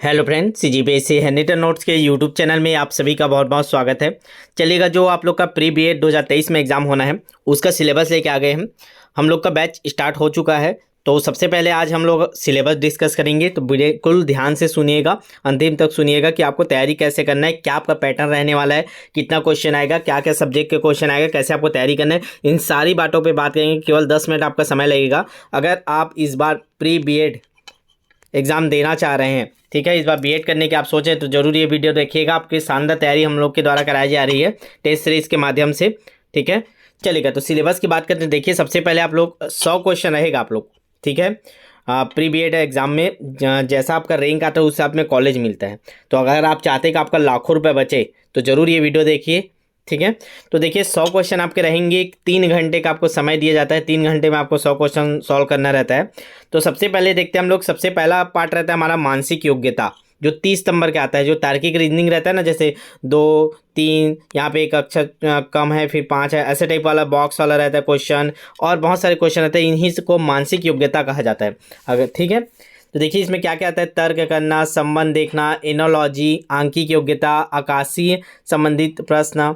Hello friend, CGPSC handwritten notes के YouTube channel में आप सभी का बहुत बहुत स्वागत है। चलिएगा, जो आप लोग का प्री बीएड 2023 में एग्ज़ाम होना है उसका सिलेबस लेके आ गए हैं। हम लोग का बैच स्टार्ट हो चुका है। तो सबसे पहले आज हम लोग सिलेबस डिस्कस करेंगे, तो बिल्कुल ध्यान से सुनिएगा, अंतिम तक सुनिएगा कि आपको तैयारी कैसे करना है, क्या आपका पैटर्न रहने वाला है, कितना क्वेश्चन आएगा, क्या क्या सब्जेक्ट के क्वेश्चन आएगा, कैसे आपको तैयारी करना है। इन सारी बातों पर बात करेंगे। केवल 10 मिनट आपका समय लगेगा। अगर आप इस बार प्री बीएड एग्ज़ाम देना चाह रहे हैं, ठीक है, इस बार बीएड करने की आप सोचें, तो जरूर ये वीडियो देखिएगा। आपकी शानदार तैयारी हम लोग के द्वारा कराई जा रही है टेस्ट सीरीज के माध्यम से, ठीक है। चलेगा, तो सिलेबस की बात करते हैं। देखिए, सबसे पहले आप लोग 100 क्वेश्चन रहेगा आप लोग, ठीक है। प्री बीएड एग्ज़ाम में जैसा आपका रैंक आता है उस हिसाब में कॉलेज मिलता है। तो अगर आप चाहते हैं कि आपका लाखों रुपये बचे, तो ज़रूर ये वीडियो देखिए, ठीक है। तो देखिए, 100 क्वेश्चन आपके रहेंगे। 3 घंटे का आपको समय दिया जाता है। 3 घंटे में आपको 100 क्वेश्चन सॉल्व करना रहता है। तो सबसे पहले देखते हैं हम लोग। सबसे पहला पार्ट रहता है हमारा मानसिक योग्यता, जो 30 नंबर का आता है। जो तार्किक रीजनिंग रहता है ना, जैसे 2, 3, यहाँ पे एक अक्षर कम है, फिर 5 है, ऐसे टाइप वाला बॉक्स वाला रहता है क्वेश्चन, और बहुत सारे क्वेश्चन रहते हैं। इन्हीं को मानसिक योग्यता कहा जाता है। अगर ठीक है, तो देखिए इसमें क्या क्या आता है। तर्क करना, संबंध देखना, एनोलॉजी, आंकिक योग्यता, आकाशीय संबंधित प्रश्न,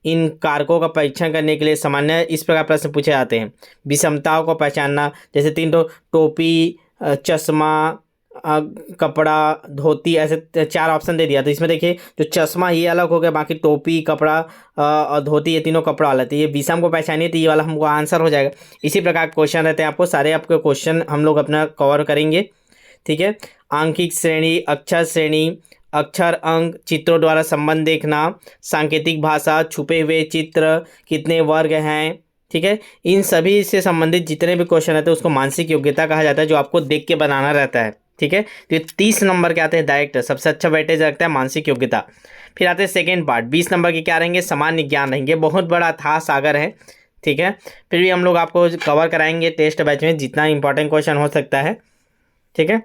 इन कारकों का परीक्षण करने के लिए सामान्य इस प्रकार प्रश्न पूछे जाते हैं। विषमताओं को पहचानना, जैसे 3 तो टोपी, चश्मा, कपड़ा, धोती, ऐसे 4 ऑप्शन दे दिया। तो इसमें देखिए, जो चश्मा ये अलग हो गया, बाकी टोपी, कपड़ा और धोती, ये तीनों कपड़ा वाला। तो ये विषम को पहचानिए, तो ये वाला हमको आंसर हो जाएगा। इसी प्रकार क्वेश्चन रहते हैं। आपको सारे आपके क्वेश्चन हम लोग अपना कवर करेंगे, ठीक है। आंकिक श्रेणी, अक्षर श्रेणी, अक्षर अंक, चित्रों द्वारा संबंध देखना, सांकेतिक भाषा, छुपे हुए चित्र, कितने वर्ग हैं, ठीक है। इन सभी से संबंधित जितने भी क्वेश्चन रहते हैं उसको मानसिक योग्यता कहा जाता है, जो आपको देख के बनाना रहता है, ठीक है। तो 30 नंबर के आते हैं डायरेक्ट, सबसे अच्छा वेटेज रखता है मानसिक योग्यता। फिर आते हैं सेकेंड पार्ट, 20 नंबर के क्या रहेंगे, सामान्य ज्ञान रहेंगे। बहुत बड़ा था सागर है, ठीक है। फिर भी हम लोग आपको कवर कराएंगे टेस्ट बैच में जितना इंपॉर्टेंट क्वेश्चन हो सकता है, ठीक है।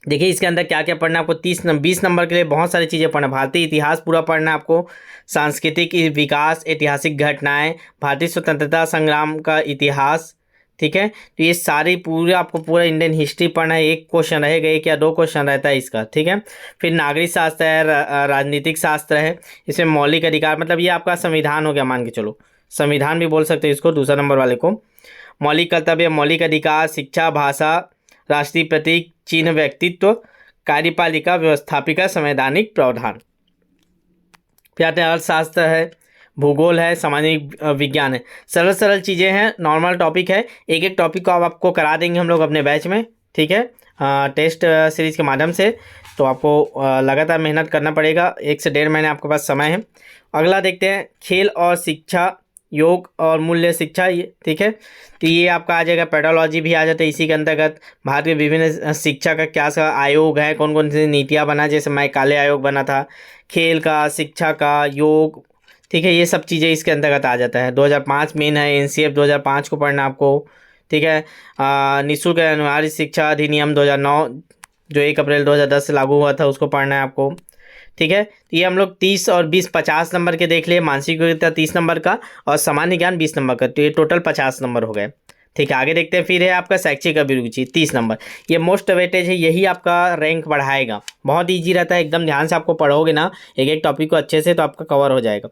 देखिए इसके अंदर क्या क्या पढ़ना है आपको। 20 नंबर के लिए बहुत सारी चीज़ें पढ़ना। भारतीय इतिहास पूरा पढ़ना है आपको, सांस्कृतिक विकास, ऐतिहासिक घटनाएं, भारतीय स्वतंत्रता संग्राम का इतिहास, ठीक है। तो ये सारी पूरा आपको पूरा इंडियन हिस्ट्री पढ़ना है। एक क्वेश्चन रहेगा, 1 या 2 क्वेश्चन रहता है इसका, ठीक है। फिर नागरिक शास्त्र है, राजनीतिक शास्त्र है। इसमें मौलिक अधिकार, मतलब ये आपका संविधान हो गया, मान के चलो संविधान भी बोल सकते हैं इसको, दूसरा नंबर वाले को। मौलिक कर्तव्य, मौलिक अधिकार, शिक्षा, भाषा, राष्ट्रीय प्रतीक, चिन्ह, व्यक्तित्व, कार्यपालिका, व्यवस्थापिका, संवैधानिक प्रावधान। फिर आते हैं अर्थशास्त्र है, भूगोल है, सामाजिक विज्ञान है। सरल सरल चीज़ें हैं, नॉर्मल टॉपिक है। एक एक टॉपिक को आपको करा देंगे हम लोग अपने बैच में, ठीक है, टेस्ट सीरीज़ के माध्यम से। तो आपको लगातार मेहनत करना पड़ेगा। 1 से 1.5 महीने आपके पास समय है। अगला देखते हैं, खेल और शिक्षा, योग और मूल्य शिक्षा, ये ठीक है। तो ये आपका आ जाएगा। पेडोलॉजी भी आ जाता है इसी के अंतर्गत। भारत के विभिन्न शिक्षा का क्या सा आयोग है, कौन कौन सी नीतियाँ बना, जैसे मैकाले आयोग बना था। खेल का, शिक्षा का, योग, ठीक है, ये सब चीज़ें इसके अंतर्गत आ जाता है। 2005 मेन है, एनसीएफ 2005 को पढ़ना आपको, ठीक है। निःशुल्क अनिवार्य शिक्षा अधिनियम 2009, जो 1 अप्रैल 2010 से लागू हुआ था, उसको पढ़ना है आपको, ठीक है। तो ये हम लोग 30 और 20 50 नंबर के देख लिए। मानसिक योग्यता 30 नंबर का और सामान्य ज्ञान 20 नंबर का, तो ये टोटल 50 नंबर हो गए, ठीक है। आगे देखते हैं। फिर है आपका शैक्षिक अभिरुचि, 30 नंबर। ये मोस्ट वेटेज है, यही आपका रैंक बढ़ाएगा। बहुत ईजी रहता है, एकदम ध्यान से आपको पढ़ोगे ना एक एक टॉपिक को अच्छे से, तो आपका कवर हो जाएगा।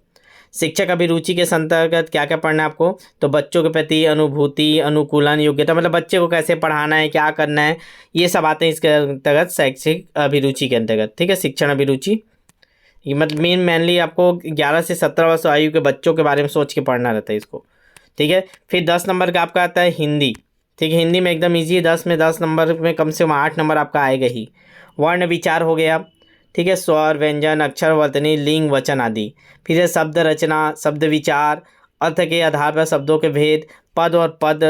शिक्षक अभिरुचि के अंतर्गत क्या क्या पढ़ना है आपको, तो बच्चों के प्रति अनुभूति, अनुकूलन, योग्यता, मतलब बच्चे को कैसे पढ़ाना है, क्या करना है, ये सब आते हैं इसके अंतर्गत, शैक्षिक अभिरुचि के अंतर्गत, ठीक है। शिक्षण अभिरुचि ये मतलब मेनली आपको 11 से 17 वर्ष आयु के बच्चों के बारे में सोच के पढ़ना रहता है इसको, ठीक है। फिर 10 नंबर का आपका आता है हिंदी, ठीक है। हिंदी में एकदम इजी है। 10 नंबर में कम से कम 8 नंबर आपका आएगा ही। वर्ण विचार हो गया, ठीक है। स्वर, व्यंजन, अक्षर, वर्तनी, लिंग, वचन आदि। फिर है शब्द रचना, शब्द विचार, अर्थ के आधार पर शब्दों के भेद, पद और पद,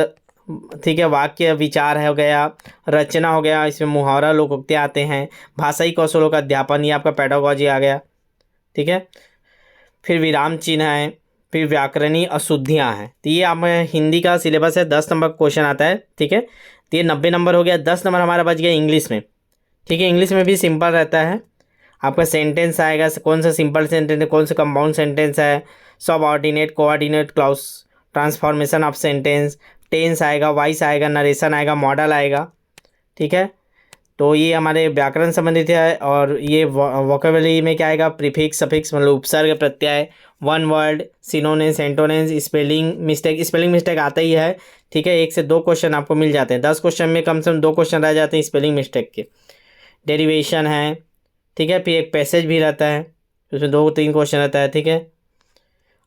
ठीक है। वाक्य विचार है हो गया, रचना हो गया, इसमें मुहावरा, लोकोक्ति आते हैं। भाषाई कौशलों का अध्यापन, ये आपका पेडागोजी आ गया, ठीक है। फिर विराम चिन्ह है, फिर व्याकरणीय अशुद्धियाँ हैं। तो ये आप हिंदी का सिलेबस है, 10 नंबर क्वेश्चन आता है, ठीक है। तो ये 90 नंबर हो गया। 10 नंबर हमारा बच गया इंग्लिश में, ठीक है। इंग्लिश में भी सिंपल रहता है आपका। सेंटेंस आएगा, कौन सा सिंपल सेंटेंस है, कौन सा कंपाउंड सेंटेंस है, subordinate, coordinate, clause, transformation of sentence, tense आएगा, वॉइस आएगा, नरेशन आएगा, मॉडल आएगा, ठीक है। तो ये हमारे व्याकरण संबंधित है। और ये वोकेबलरी में क्या आएगा, प्रीफिक्स सफिक्स मतलब उपसर्ग प्रत्यय, one word, synonyms antonyms, spelling mistake आता ही है। ठीक है, 1 से 2 क्वेश्चन आपको मिल जाते हैं, 10 क्वेश्चन में कम से कम 2 क्वेश्चन रह जाते हैं स्पेलिंग मिस्टेक के। डेरिवेशन है, ठीक है, फिर एक पैसेज भी रहता है, उसमें 2-3 क्वेश्चन रहता है। ठीक है,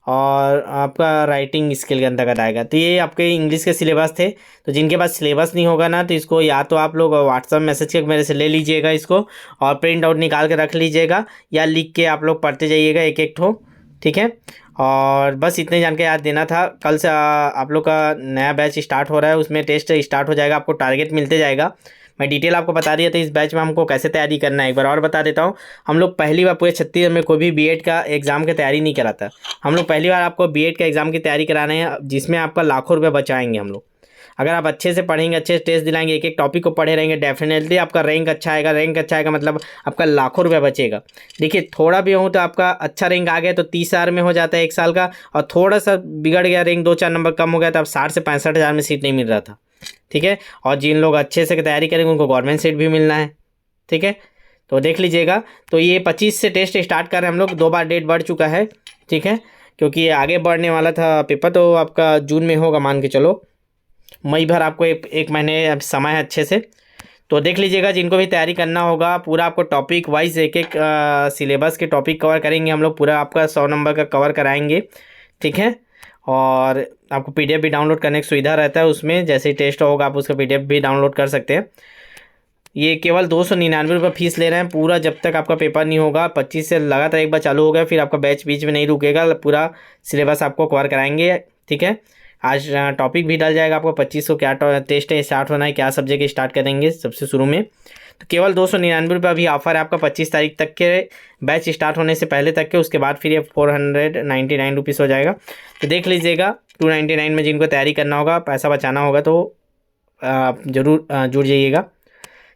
और आपका राइटिंग स्किल के अंतर्गत आएगा। तो ये आपके इंग्लिश के सिलेबस थे। तो जिनके पास सिलेबस नहीं होगा ना, तो इसको या तो आप लोग व्हाट्सअप मैसेज के मेरे से ले लीजिएगा इसको, और प्रिंट आउट निकाल के रख लीजिएगा, या लिख के आप लोग पढ़ते जाइएगा एक एक ठो। ठीक है, और बस इतने जान के याद देना था। कल से आप लोग का नया बैच स्टार्ट हो रहा है, उसमें टेस्ट स्टार्ट हो जाएगा, आपको टारगेट मिलते जाएगा। मैं डिटेल आपको बता दिया था इस बैच में हमको कैसे तैयारी करना है। एक बार और बता देता हूँ, हम लोग पहली बार पूरे छत्तीसगढ़ में कोई भी बीएड का एग्ज़ाम की तैयारी नहीं कराता। हम लोग पहली बार आपको बीएड का एग्ज़ाम की तैयारी कराने हैं, जिसमें आपका लाखों रुपये बचाएंगे हम लोग। अगर आप अच्छे से पढ़ेंगे, अच्छे से टेस्ट दिलाएंगे, एक एक टॉपिक को पढ़े रहेंगे, डेफिनेटली आपका रैंक अच्छा आएगा। रैंक अच्छा आएगा मतलब आपका लाखों रुपये बचेगा। देखिए, थोड़ा भी हो तो आपका अच्छा रैंक आ गया तो 30,000 में हो जाता है 1 साल का, और थोड़ा सा बिगड़ गया रैंक, 2-4 नंबर कम हो गया तो अब 60 से 65,000 में सीट नहीं मिल रहा था। ठीक है, और जिन लोग अच्छे से तैयारी करेंगे उनको गवर्नमेंट सीट भी मिलना है। ठीक है, तो देख लीजिएगा। तो ये 25 से टेस्ट स्टार्ट कर रहे हैं हम लोग, 2 बार डेट बढ़ चुका है। ठीक है, क्योंकि ये आगे बढ़ने वाला था पेपर, तो आपका जून में होगा, मान के चलो मई भर आपको एक महीने अब समय है अच्छे से। तो देख लीजिएगा, जिनको भी तैयारी करना होगा पूरा आपको टॉपिक वाइज एक एक सिलेबस के टॉपिक कवर करेंगे हम लोग, पूरा आपका 100 नंबर का कवर कराएंगे। ठीक है, और आपको पीडीएफ भी डाउनलोड करने की सुविधा रहता है उसमें, जैसे ही टेस्ट होगा आप उसका पीडीएफ भी डाउनलोड कर सकते हैं। ये केवल 299 रुपये फीस ले रहे हैं पूरा, जब तक आपका पेपर नहीं होगा। 25 से लगातार एक बार चालू हो गया, फिर आपका बैच बीच में नहीं रुकेगा, पूरा सिलेबस आपको कवर कराएंगे। ठीक है, आज टॉपिक भी डल जाएगा आपको 25 को क्या टेस्ट है स्टार्ट होना है, क्या सब्जेक्ट स्टार्ट करेंगे सबसे शुरू में। तो केवल 299 रुपये अभी ऑफर है आपका 25 तारीख तक के, बैच स्टार्ट होने से पहले तक के। उसके बाद फिर ये 499 रुपीज़ हो जाएगा। तो देख लीजिएगा, 299 में जिनको तैयारी करना होगा, पैसा बचाना होगा, तो आप ज़रूर जुड़ जाइएगा।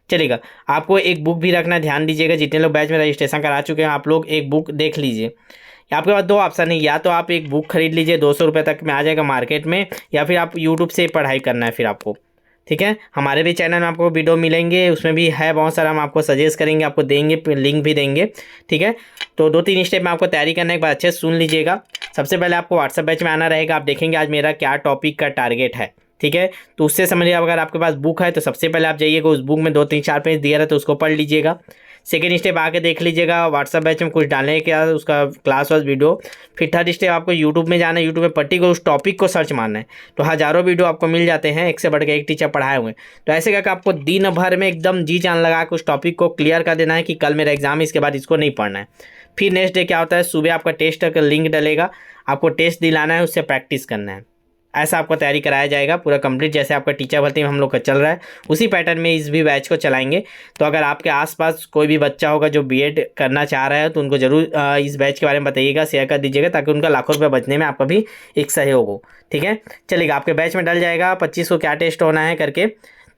चलेगा, आपको एक बुक भी रखना, ध्यान दीजिएगा। जितने लोग बैच में रजिस्ट्रेशन करा चुके हैं आप लोग एक बुक देख लीजिए। आपके पास 2 ऑप्शन है, या तो आप एक बुक खरीद लीजिए, 200 रुपये तक में आ जाएगा मार्केट में, या फिर आप यूट्यूब से पढ़ाई करना है फिर आपको। ठीक है, हमारे भी चैनल में आपको वीडियो मिलेंगे, उसमें भी है बहुत सारा, हम आपको सजेस्ट करेंगे, आपको देंगे, लिंक भी देंगे। ठीक है, तो 2-3 स्टेप में आपको तैयारी करना है, एक बार अच्छे से सुन लीजिएगा। सबसे पहले आपको व्हाट्सएप बैच में आना रहेगा। आप देखेंगे आज मेरा क्या टॉपिक का टारगेट है। ठीक है, तो उससे समझिए, अगर आपके पास बुक है तो सबसे पहले आप जाइएगा, उस बुक में 2-3-4 पेज दिया रहता है, उसको पढ़ लीजिएगा। सेकेंड स्टेप आके देख लीजिएगा व्हाट्सएप बैच में कुछ डालने क्या उसका क्लास वास वीडियो। फिर थर्ड स्टेप आपको यूट्यूब में जाना है, यूट्यूब में पर्टिकुलर उस टॉपिक को सर्च मारना है, तो हज़ारों वीडियो आपको मिल जाते हैं, एक से बढ़ के एक टीचर पढ़ाए हुए हैं। तो ऐसे करके आपको दिन भर में एकदम जी जान लगा के उस टॉपिक को क्लियर कर देना है कि कल मेरा एग्जाम है, इसके बाद इसको नहीं पढ़ना है। फिर नेक्स्ट डे क्या होता है, सुबह आपका टेस्ट का लिंक डलेगा, आपको टेस्ट दिलाना है, उससे प्रैक्टिस करना है। ऐसा आपको तैयारी कराया जाएगा पूरा कंप्लीट, जैसे आपका टीचर भर्ती में हम लोग का चल रहा है उसी पैटर्न में इस भी बैच को चलाएंगे। तो अगर आपके आसपास कोई भी बच्चा होगा जो बीएड करना चाह रहा है, तो उनको जरूर इस बैच के बारे में बताइएगा, शेयर कर दीजिएगा, ताकि उनका लाखों रुपये बचने में आपका भी एक सहयोग हो। ठीक है, चलिएगा, आपके बैच में डल जाएगा 25 को क्या टेस्ट होना है करके।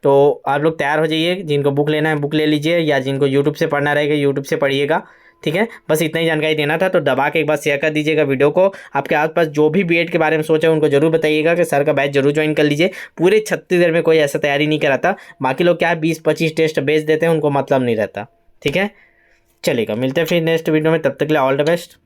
तो आप लोग तैयार हो जाइए, जिनको बुक लेना है बुक ले लीजिए, या जिनको यूट्यूब से पढ़ना रहेगा यूट्यूब से पढ़िएगा। ठीक है, बस इतना ही जानकारी देना था। तो दबा के एक बार शेयर कर दीजिएगा वीडियो को। आपके आसपास जो भी बीएड के बारे में सोचा उनको जरूर बताइएगा कि सर का बैच जरूर ज्वाइन कर लीजिए। पूरे छत्तीसगढ़ में कोई ऐसा तैयारी नहीं कराता, बाकी लोग क्या है 20-25 टेस्ट बेच देते हैं, उनको मतलब नहीं रहता। ठीक है, चलेगा, मिलते हैं फिर नेक्स्ट वीडियो में, तब तक के लिए ऑल द बेस्ट।